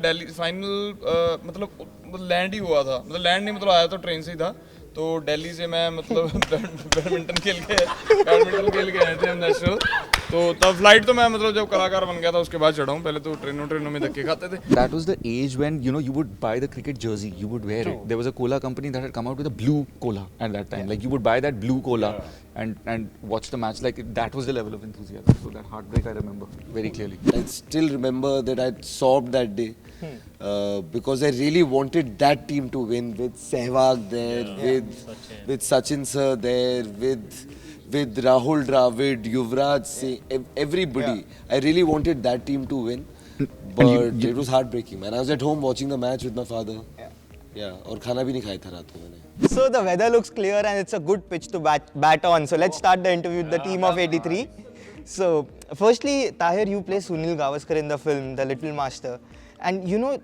Delhi final मतलब land ही हुआ था, मतलब लैंड नहीं, मतलब आया तो ट्रेन से ही था। तो दिल्ली से मैं मतलब बैडमिंटन खेल के आए थे हम नेशनल। तो तब फ्लाइट तो मैं मतलब जब कलाकार बन गया था उसके बाद चढ़ा हूँ, पहले तो ट्रेनों में धक्के खाते थे। That was the age when you would buy the cricket jersey, you would wear it. There was a cola company that had come out with a blue cola at that time. Like you would buy that blue cola and watch the match. Like that was the level of enthusiasm. So that heartbreak I remember very clearly. I still remember that I sobbed that day because I really wanted that team to win, with Sehwag there, with Sachin sir there, with Rahul Dravid, Yuvraj Singh, everybody. I really wanted that team to win, but it was heartbreaking, man. I was at home watching the match with my father. Yeah, और खाना भी नहीं खाया था रात में मैंने. So the weather looks clear and it's a good pitch to bat on. So let's start the interview with the team of 83. So firstly, Tahir, you play Sunil Gavaskar in the film The Little Master, and you know,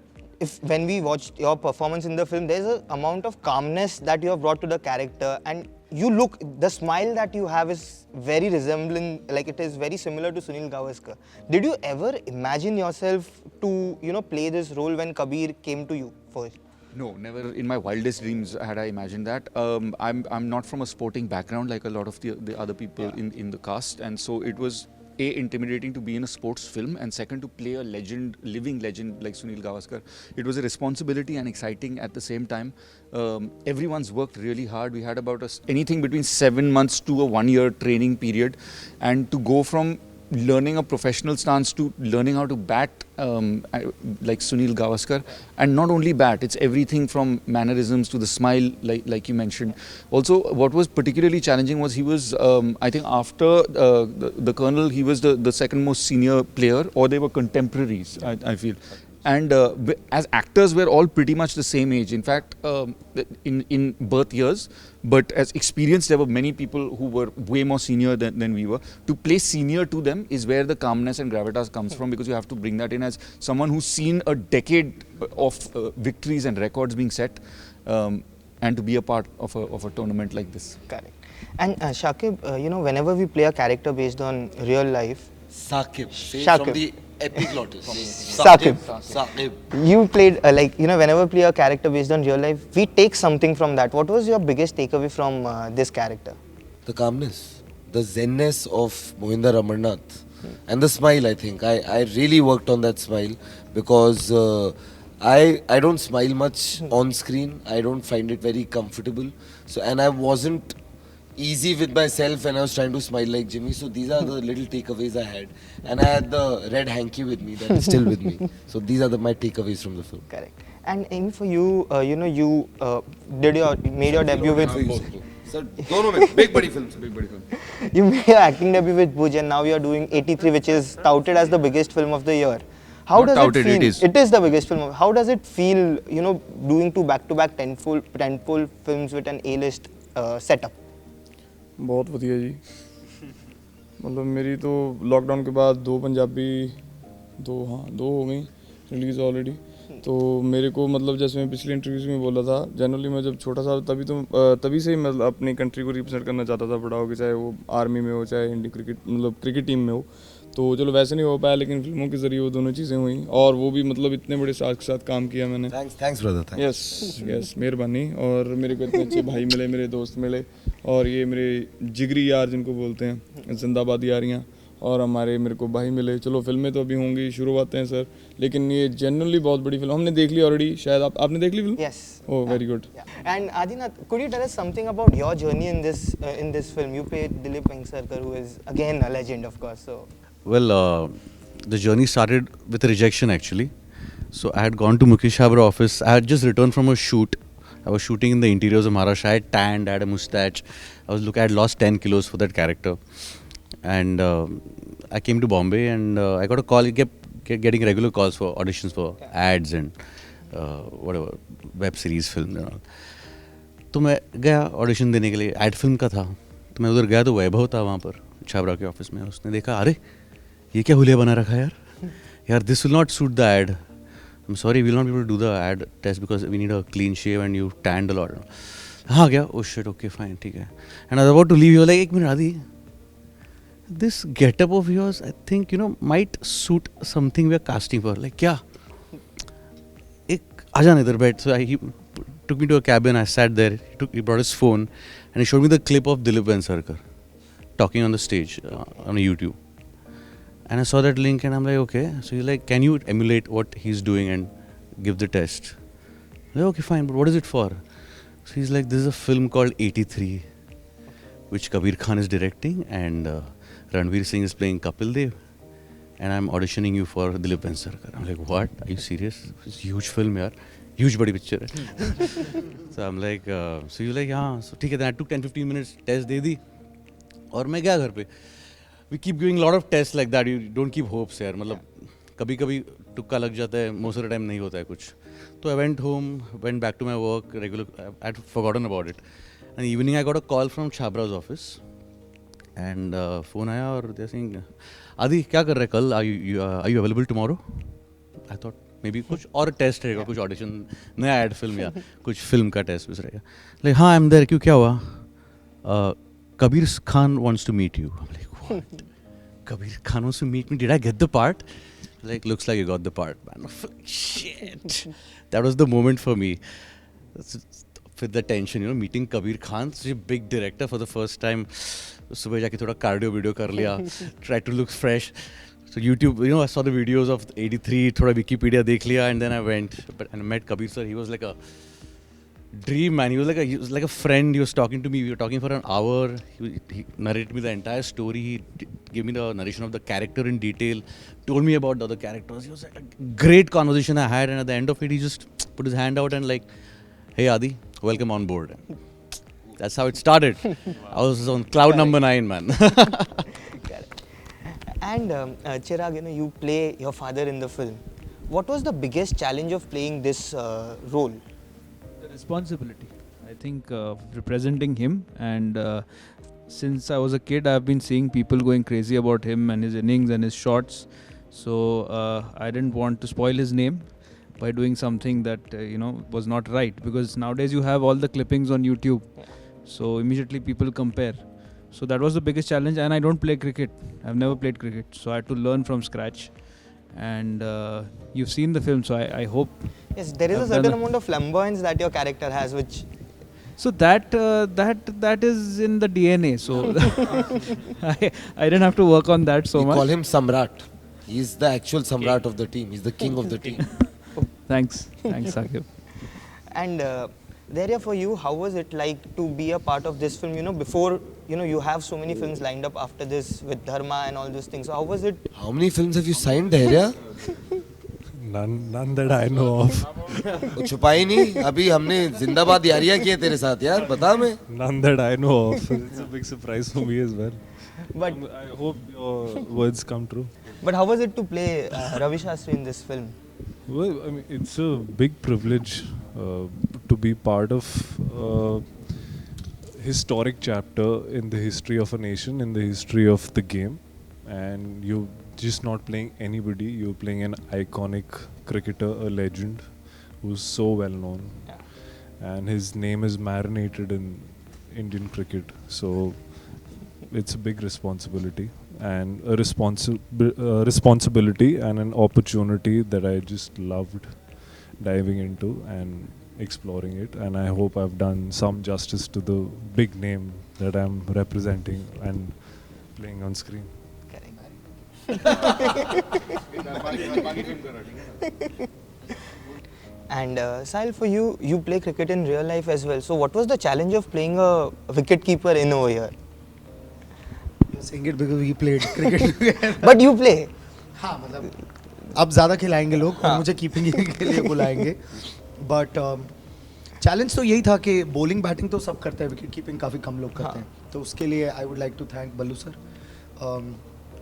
when we watched your performance in the film, there's an amount of calmness that you have brought to the character, and the smile that you have is very resembling, like it is very similar to Sunil Gavaskar. Did you ever imagine yourself to, play this role when Kabir came to you first? No, never in my wildest dreams had I imagined that. I'm not from a sporting background like a lot of the other people in the cast, and so it was intimidating to be in a sports film, and second, to play a living legend like Sunil Gavaskar. It was a responsibility and exciting at the same time. Everyone's worked really hard. We had about anything between 7 months to a 1 year training period, and to go from learning a professional stance to learning how to bat like Sunil Gavaskar, and not only bat, it's everything from mannerisms to the smile, like you mentioned. Also, what was particularly challenging was he was, I think after the Colonel, he was the second most senior player, or they were contemporaries, I feel. And as actors, we're all pretty much the same age. In fact, in birth years, but as experience, there were many people who were way more senior than we were. To play senior to them is where the calmness and gravitas comes from, because you have to bring that in as someone who's seen a decade of victories and records being set, and to be a part of a tournament like this. Correct. And Saqib, whenever we play a character based on real life, Saqib. Saqib. From the epiglottis. Saqib. You played, whenever we play a character based on real life, we take something from that. What was your biggest takeaway from this character? The calmness, the zenness of Mohinder Amarnath, and the smile, I think. I really worked on that smile, because I don't smile much on screen. I don't find it very comfortable. So, and I wasn't easy with myself when I was trying to smile like Jimmy. So these are the little takeaways I had. And I had the red hanky with me, that is still with me. So these are my takeaways from the film. Correct. And Amy, for you, you made your debut with... Sir, dono mein, big badi films. You made your acting debut with Bhuj, and now you are doing 83, which is touted as the biggest film of the year. How does it feel? It is the biggest film. How does it feel, doing two back-to-back tentpole films with an A-list setup? बहुत बढ़िया जी, मतलब मेरी तो lockdown के बाद दो हो गई रिलीज़ ऑलरेडी। तो मेरे को मतलब जैसे मैं पिछले इंटरव्यूज़ में बोला था, जनरली मैं जब छोटा सा तभी से ही मतलब अपनी कंट्री को रिप्रेजेंट करना चाहता था, बड़ा हो के, चाहे वो आर्मी में हो चाहे इंडियन क्रिकेट टीम में हो। तो चलो वैसे नहीं हो पाया, लेकिन फिल्मों के ज़रिए वो दोनों चीज़ें हुई, और वो भी मतलब इतने बड़े साथ के साथ काम किया मैंने। Thanks brother. यस मेहरबानी। और मेरे को इतने अच्छे भाई मिले, मेरे दोस्त मिले, और ये मेरे जिगरी यार जिनको बोलते हैं, जिंदाबाद यारियाँ, और मेरे को भाई मिले। चलो फिल्में तो अभी होंगी, शुरुआतें हैं सर, लेकिन ये जनरली बहुत बड़ी फिल्म हमने देख ली ऑलरेडी। शायद आपने देख ली film? Yes. Oh, very good. And Adinath, could you tell us something about your journey in this film? You played Dilip Vengsarkar, who is again a legend, of course. So. Well, the journey started with a rejection actually. So I had gone to Mukesh Habra office. I had just returned from a shoot. I was shooting in the interiors of Maharashtra. I had tanned, I had a mustache. I had lost 10 kilos for that character. And I came to Bombay, and I got a call. I kept getting regular calls for auditions for ads and whatever, web series, film and all. तो मैं गया audition देने के लिए, ad film का था। तो मैं उधर गया तो वैभव था वहाँ पर छाबरा के ऑफिस में। उसने देखा, अरे ये क्या हुलिया बना रखा है यार, this will not suit the ad, I am sorry we will not be able to do the ad test because we need a clean shave and you tanned a lot. हाँ गया, ओ शिट, ओके फाइन, ठीक है। And I was about to leave, you like, एक minute आदि, this getup of yours, I think, might suit something we are casting for. Like, yeah. आजा ना इधर बैठ. So he took me to a cabin. I sat there. He brought his phone and he showed me the clip of Dilip Vengsarkar talking on the stage on YouTube. And I saw that link and I'm like, okay. So he's like, can you emulate what he's doing and give the test? I'm like, okay, fine. But what is it for? So he's like, this is a film called 83, which Kabir Khan is directing, and Ranveer Singh is playing Kapil Dev, and I'm auditioning you for Dilip Vengsarkar. I'm like, what? Are you serious? It's a huge film, yaar. Huge body picture. So I'm like, so he's like, yeah. So ठीक है, then I took 10-15 minutes, test दे दी, और मैं गया घर पे. We keep giving a lot of tests like that. You don't keep hopes यार. मतलब कभी-कभी तुक्का लग जाता है. Most of the time नहीं होता है कुछ. So I went home, went back to my work, regular. I'd forgotten about it. And evening I got a call from Chabra's office, and phone आया और they're saying, आदि क्या कर रहे हैं कल? Are you available tomorrow? I thought maybe कुछ और टेस्ट रहेगा, कुछ ऑडिशन, नया एड फिल्म या कुछ फिल्म का टेस्ट भी रहेगा. Like हाँ, I'm there. क्यों, क्या हुआ? Kabir Khan wants to meet you. I'm like, what? Kabir Khan wants to meet me? Did I get the part? Like, looks like you got the part, man. Shit. That was the moment for me. With the tension, you know, meeting Kabir Khan, such a big director for the first time. सुबह जाके थोड़ा cardio video कर लिया. Tried to look fresh. So YouTube, you know, I saw the videos of 83, थोड़ा Wikipedia देख लिया, and then I went and met Kabir sir. He was like a dream, man. He was like a friend. He was talking to me. We were talking for an hour. He narrated me the entire story. He gave me the narration of the character in detail. Told me about the other characters. It was like a great conversation I had. And at the end of it, he just put his hand out and like, "Hey Adi, welcome on board." That's how it started. I was on cloud number 9, man. And Chirag, you know, you play your father in the film. What was the biggest challenge of playing this role? The responsibility, I think, representing him. And since I was a kid, I've been seeing people going crazy about him and his innings and his shots. So I didn't want to spoil his name by doing something that was not right, because nowadays you have all the clippings on YouTube. So immediately people compare. So that was the biggest challenge. And I don't play cricket. I've never played cricket. So I had to learn from scratch. And you've seen the film, so I hope. Yes, there is a certain amount of flamboyance that your character has, which. So that is in the DNA. So I didn't have to work on that so much. We call him Samrat. He's the actual Samrat of the team. He's the king of the team. Thanks, Saqib. And Dhairya, for you, how was it like to be a part of this film? You know, before you have so many films lined up after this with Dharma and all those things. So how was it? How many films have you signed, Dhairya? None that I know of. वो छुपाई नहीं. अभी हमने जिंदाबाद यारियां किए तेरे साथ यार. बता मैं. None that I know of. It's a big surprise for me as well. But I hope your words come true. But how was it to play Ravi Shastri in this film? Well, I mean, it's a big privilege to be part of a historic chapter in the history of a nation, in the history of the game. And you're just not playing anybody, you're playing an iconic cricketer, a legend who's so well known. Yeah. And his name is marinated in Indian cricket. So it's a big responsibility. And a responsibility and an opportunity that I just loved diving into and exploring it. And I hope I've done some justice to the big name that I'm representing and playing on screen. And Sahil, for you play cricket in real life as well. So what was the challenge of playing a wicket keeper in over here? You're saying it because we played cricket together. But you play. हाँ मतलब अब ज़्यादा खिलाएंगे लोग और मुझे keeping के लिए बुलाएंगे. But चैलेंज तो यही था कि बॉलिंग बैटिंग तो सब करते हैं, विकेट कीपिंग काफ़ी कम लोग करते हैं. तो उसके लिए I would like to thank Ballu sir.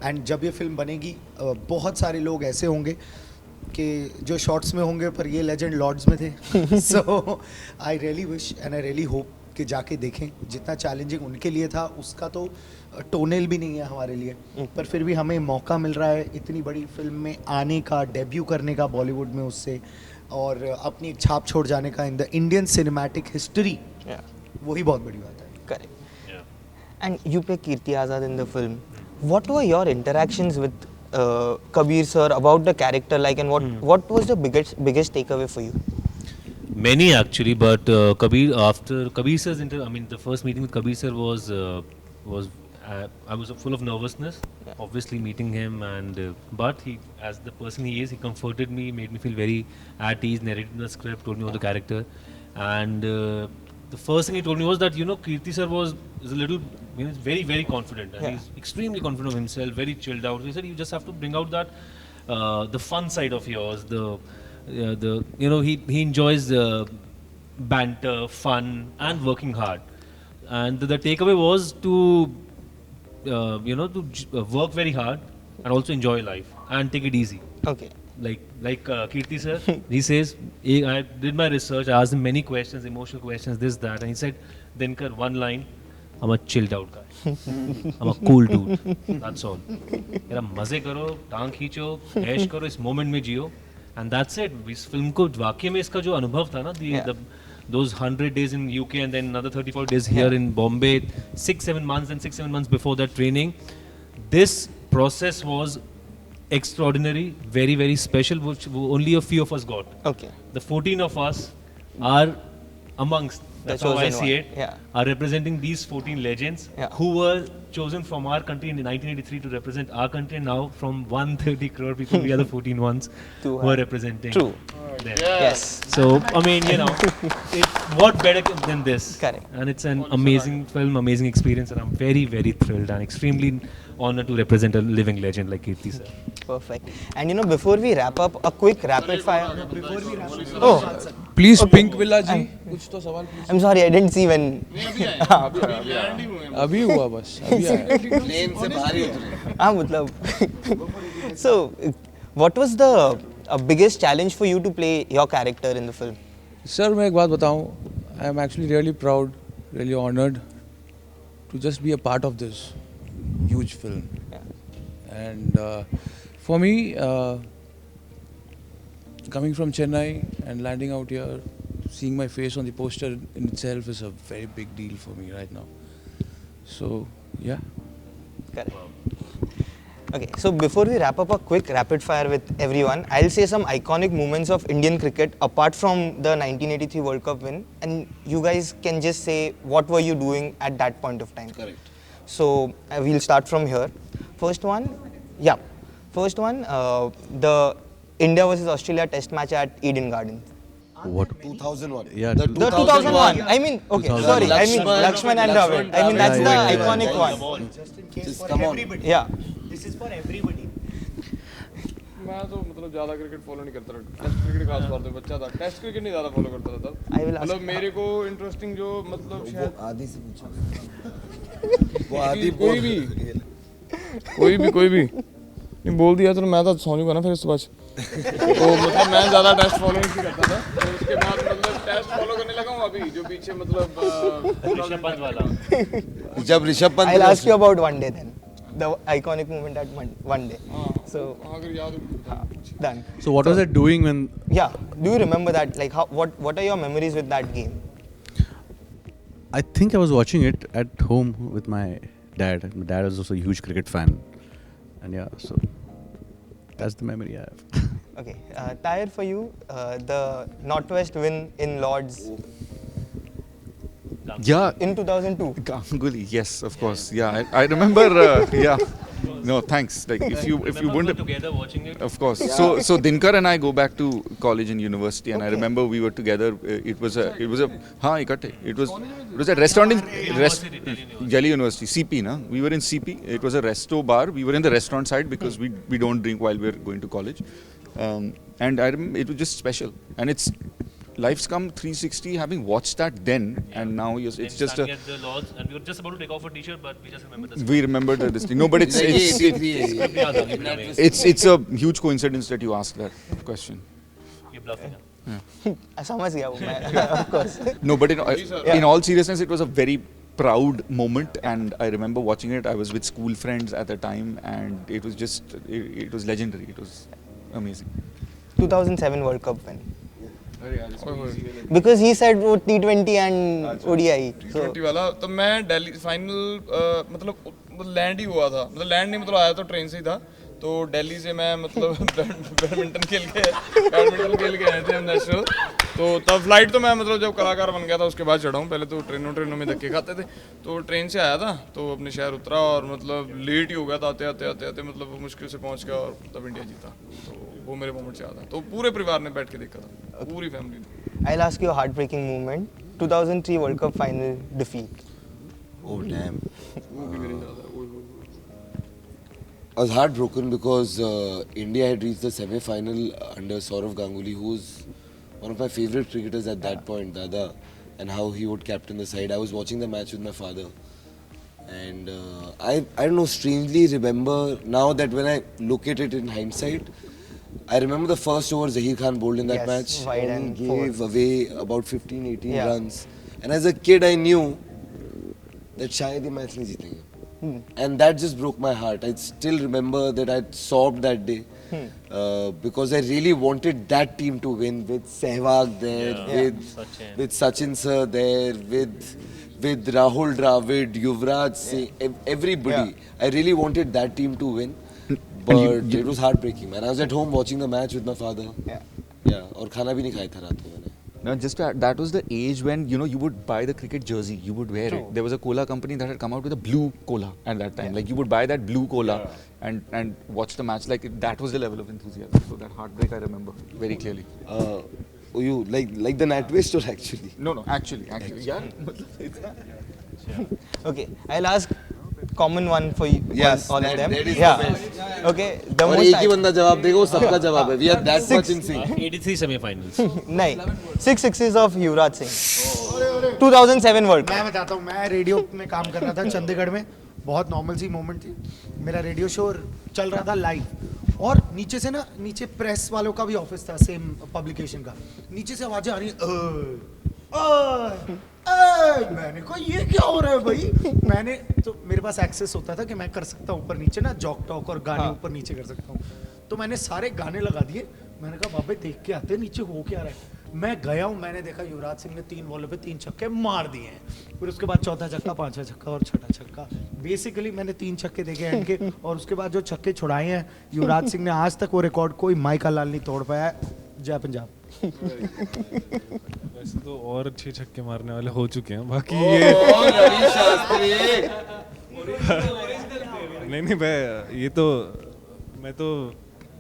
And जब ये फिल्म बनेगी बहुत सारे लोग ऐसे होंगे कि जो शॉट्स में होंगे पर ये लेजेंड लॉर्ड्स में थे. So I really wish and I really hope कि जाके देखें. जितना चैलेंजिंग उनके लिए था उसका तो टोनेल भी नहीं है हमारे लिए, पर फिर भी हमें मौका मिल रहा है इतनी बड़ी फिल्म में आने का, डेब्यू करने का बॉलीवुड में उससे, और अपनी एक छाप छोड़ जाने का in the Indian cinematic history. वही बहुत बड़ी बात है. Correct. And you play Kirti Azad in the film. What were your interactions with Kabir sir about the character like, and what was the biggest takeaway for you? Many actually, but Kabir, after Kabir sir's I mean, the first meeting with Kabir sir was I was full of nervousness. Obviously, meeting him, and but he, as the person he is, he comforted me, made me feel very at ease, narrated the script, told me about the character, and the first thing he told me was that Kirti sir is a little, very confident, and he's extremely confident of himself, very chilled out. He said you just have to bring out that the fun side of yours, he enjoys banter, fun, and working hard. And the takeaway was to work very hard and also enjoy life and take it easy. Okay. Like Kirti sir, he says, I did my research, I asked him many questions, emotional questions, this, that, and he said, Dinker, one line, I'm a chilled out guy. I'm a cool dude. That's all. यार मजे करो, टांग खींचो, ऐश करो, इस moment में जियो, and that's it. इस film को वाकई में इसका जो अनुभव था ना, those 100 days in UK and then another 34 days here in Bombay, 6-7 months and 6-7 months before that training, this process was extraordinary, very, very special, which only a few of us got. Okay. The 14 of us are amongst, that's how I see it, are representing these 14 legends who were chosen from our country in 1983 to represent our country, and now from 130 crore people, we are the 14 ones who are representing them. Yes. So, I mean, what better than this? Correct. And it's an amazing film, amazing experience, and I'm very, very thrilled and extremely honored to represent a living legend like Kirti sir. Perfect. And before we wrap up, a quick rapid fire. Please, Pinkvilla ji, कुछ तो सवाल पूछिए. I'm sorry, I didn't see when. अभी हुआ बस. अभी आया. Plane से बाहर ही उतरे. हाँ मतलब. So, what was the biggest challenge for you to play your character in the film? Sir, मैं एक बात बताऊं. I am actually really proud, really honored to just be a part of this huge film. And for me, coming from Chennai and landing out here, seeing my face on the poster in itself is a very big deal for me right now. So, yeah. Correct. Okay, so before we wrap up, a quick rapid fire with everyone, I'll say some iconic moments of Indian cricket apart from the 1983 World Cup win, and you guys can just say what were you doing at that point of time. Correct. So we'll start from here. First one, the India versus Australia test match at Eden Gardens. What? 2001. Yeah, The The 2001. I mean, okay, 2001. sorry. I mean, Lakshman and Dravid. I mean, that's the iconic one. Just come on. Yeah. This is for everybody. मैं तो मतलब ज़्यादा cricket follow नहीं करता था. Test cricket खास तौर पे बच्चा था. टेस्ट क्रिकेट नहीं ज़्यादा फॉलो करता था तब. I will ask. मतलब मेरे को इंटरेस्टिंग जो मतलब शायद आदि से पूछो. वो आदि कोई भी नहीं बोल दिया तो मैं तो सो जाऊंगा ना फिर इसके बाद. तो मतलब मैं ज़्यादा टेस्ट फॉलो नहीं करता था. तो उसके बाद मतलब टेस्ट फॉलो करने लगा हूँ अभी जो पीछे मतलब ऋषभ पंत वाला. जब Rishabh Pant I'll ask you about one day then. The iconic moment at one day. So, अगर याद हो done. So what was I doing when? Yeah. Do you remember that? Like, what are your memories with that game? I think I was watching it at home with my dad. My dad was also a huge cricket fan, and yeah, so that's the memory I have. Okay. Tahir, for you, the Northwest win in Lords Yeah. in 2002. Ganguly, yes, of course. Yeah, I remember. Yeah. No, thanks. Like if you wouldn't have, together watching it. of course. So Dinker and I go back to college and university, and I remember we were together. It was a it was a restaurant in Delhi University, CP, na. We were in CP. It was a resto bar. We were in the restaurant side because we don't drink while we're going to college, and I remember it was just special. And it's life's come 360 having watched that then, and now it's just at the Lords, and we were just about to take off a t-shirt, but we just remembered this. we remember the distinct. No, but it's a huge coincidence that you asked that question. You're bluffing. समझ गया वो मैं. Of course. No, but in all seriousness, it was a very proud moment, and I remember watching it. I was with school friends at the time, and it was just it was legendary. It was amazing. 2007 World Cup win. Because he said वो T20 and ODI. So T20 वाला तो मैं Delhi final मतलब land ही हुआ था. मतलब land नहीं मतलब आया तो ट्रेन से ही था. तो दिल्ली से मैं मतलब बैडमिंटन खेल के आए थे हम नेशनल. तो तब फ्लाइट तो मैं मतलब जब कलाकार बन गया था उसके बाद चढ़ा हूँ, पहले तो ट्रेनों में धक्के खाते थे। तो ट्रेन से आया था तो अपने शहर उतरा और मतलब लेट ही हो गया था आते आते मतलब मुश्किल से पहुँच गया और तब इंडिया जीता। तो वो मेरे मोमेंट से याद है। तो पूरे परिवार ने बैठ के देखा था, पूरी फैमिली ने। I'll ask you a heartbreaking moment. 2003 World Cup final defeat. Oh damn. I was heartbroken because India had reached the semi-final under Saurav Ganguly, who was one of my favorite cricketers at that point, Dada, and how he would captain the side. I was watching the match with my father, and I don't know, strangely remember now that when I look at it in hindsight, I remember the first over Tahir Khan bowled in that Yes, match, wide and he and gave away about 15-18 Yeah. runs. And as a kid, I knew that shayad ye match nahi jeetenge. And that just broke my heart. I still remember that I sobbed that day because I really wanted that team to win, with Sehwag there, with Sachin sir there, with Rahul Dravid, Yuvraj Singh, everybody. I really wanted that team to win, but it was heartbreaking, man. I was at home watching the match with my father. Yeah, और खाना भी नहीं खाया था रात को मैंने. Now, just to add, that was the age when you would buy the cricket jersey, you would wear it. There was a cola company that had come out with a blue cola at that time. Like you would buy that blue cola and watch the match. Like that was the level of enthusiasm. So that heartbreak I remember very clearly. Oh, you like the Natway store actually? No, actually, yeah. Okay, I'll ask common one for you. Yes, all of that them. is the Yeah. best. Okay, the और most. एक ही बंदा जवाब देगा, वो सबका जवाब है. We are that much in sync. 83 semi-finals. नहीं, 6 sixes of Yuvraj Singh. 2007 World Cup. मैं बताता हूँ, मैं रेडियो में काम कर रहा था चंडीगढ़ में. बहुत नॉर्मल सी मोमेंट थी. मेरा रेडियो शो चल रहा था लाइव और नीचे से ना, नीचे प्रेस वालों का भी ऑफिस था, सेम पब्लिकेशन का. नीचे से आवाजें आ रही हैं, मैंने कहा ये क्या हो रहा है भाई. मैंने तो मेरे पास एक्सेस होता था कि मैं कर सकता हूँ ऊपर नीचे ना, जॉक टॉक और गाने ऊपर नीचे कर सकता हूँ. तो मैंने सारे गाने लगा दिए. मैंने कहा बाबे देख के आते नीचे हो क्या रहा है. मैं गया हूँ, मैंने देखा युवराज सिंह ने 3 बॉलों पे 3 छक्के मार दिए हैं. फिर उसके बाद चौथा छक्का, पांचवा छक्का और छठा छक्का. बेसिकली मैंने 3 छक्के देखे एंड के. और उसके बाद जो छक्के छुड़ाए हैं युवराज सिंह ने, आज तक वो रिकॉर्ड कोई माइका लाल नहीं तोड़ पाया. जय पंजाब. वैसे तो और अच्छे छक्के मारने वाले हो चुके हैं, बाकी ये नहीं मैं तो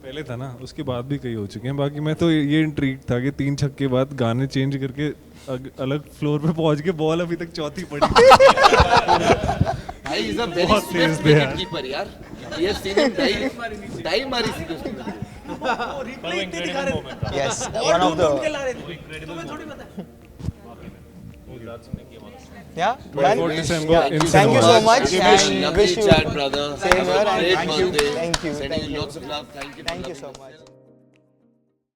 पहले था ना, उसके बाद भी कई हो चुके हैं. बाकी मैं तो ये इंट्रीग था कि 3 छक्के बाद गाने चेंज करके अलग फ्लोर पे पहुंच के बॉल अभी तक चौथी पड़ी. भाई is a very Swift wicket keeper यार. ये सीन डाई मारी थी उसने. Yes, one of the. Yeah, done? Thank you so much and wish you chat, brother. same here and Great thank you. birthday. Thank you. Sending Thank you you. lots of love. Thank you. Thank you so much.